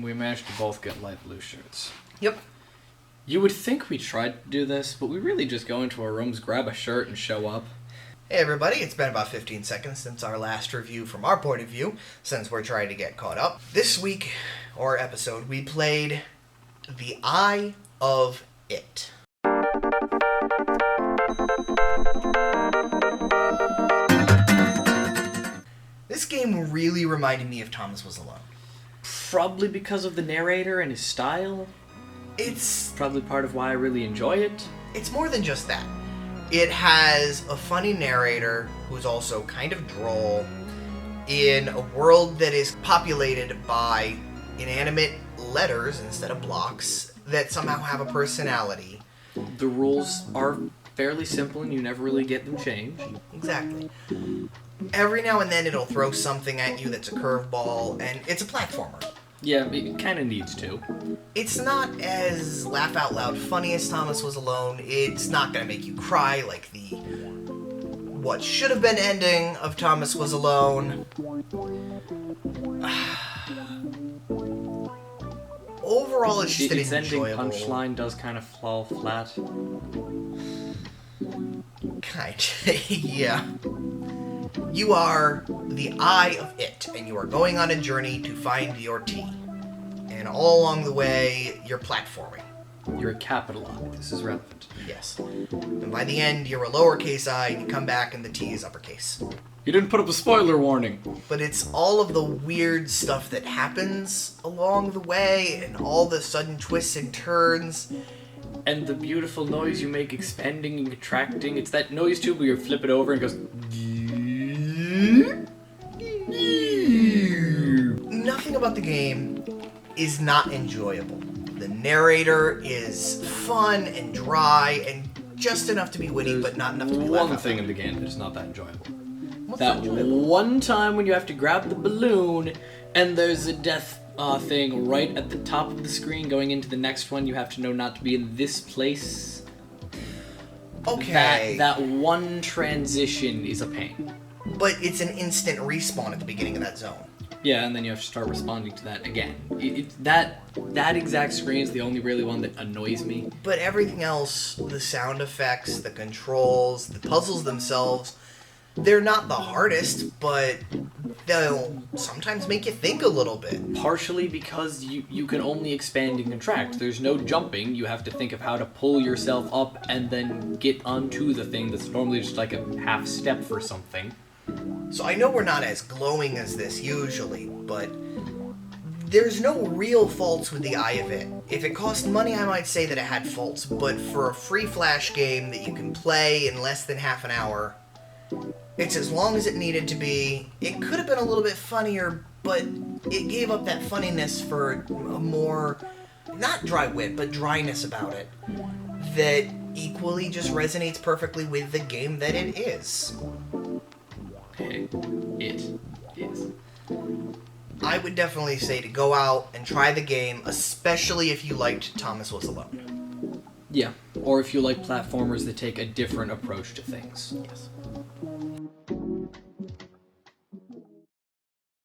we managed to both get light blue shirts. Yep. You would think we tried to do this, but we really just go into our rooms, grab a shirt, and show up. Hey everybody, it's been about 15 seconds since our last review from our point of view, since we're trying to get caught up. This week, or episode, we played The Eye of It. This game really reminded me of Thomas Was Alone. Probably because of the narrator and his style. It's probably part of why I really enjoy it. It's more than just that. It has a funny narrator who's also kind of droll in a world that is populated by inanimate letters instead of blocks that somehow have a personality. The rules are fairly simple and you never really get them changed. Exactly. Every now and then it'll throw something at you that's a curveball, and it's a platformer. Yeah, it kind of needs to. It's not as laugh-out-loud funny as Thomas Was Alone. It's not going to make you cry like the what should have been ending of Thomas Was Alone. Overall, it's just its an enjoyable... ending punchline does kind of fall flat. Yeah. You are the eye of it, and you are going on a journey to find your tea. And all along the way, you're platforming. You're a capital I. This is relevant. Yes. And by the end, you're a lowercase I, and you come back and the T is uppercase. You didn't put up a spoiler warning. But it's all of the weird stuff that happens along the way, and all the sudden twists and turns. And the beautiful noise you make expanding and contracting. It's that noise too where you flip it over and it goes... Nothing about the game is not enjoyable. The narrator is fun and dry and just enough to be witty, but not enough to be laughed one out thing loud. in the game that's not that enjoyable. What's that not enjoyable? one time when you have to grab the balloon and there's a death thing right at the top of the screen going into the next one, you have to know not to be in this place. Okay. That one transition is a pain. But it's an instant respawn at the beginning of that zone. Yeah, and then you have to start responding to that again. That exact screen is the only really one that annoys me. But everything else, the sound effects, the controls, the puzzles themselves, they're not the hardest, but they'll sometimes make you think a little bit. Partially because you can only expand and contract. There's no jumping. You have to think of how to pull yourself up and then get onto the thing that's normally just like a half step for something. So I know we're not as glowing as this usually, but there's no real faults with the Eye of It. If it cost money, I might say that it had faults, but for a free Flash game that you can play in less than half an hour, it's as long as it needed to be. It could have been a little bit funnier, but it gave up that funniness for a more, not dry wit, but dryness about it, that equally just resonates perfectly with the game that it is. It is. I would definitely say to go out and try the game, especially if you liked Thomas Was Alone. Yeah, or if you like platformers that take a different approach to things. Yes.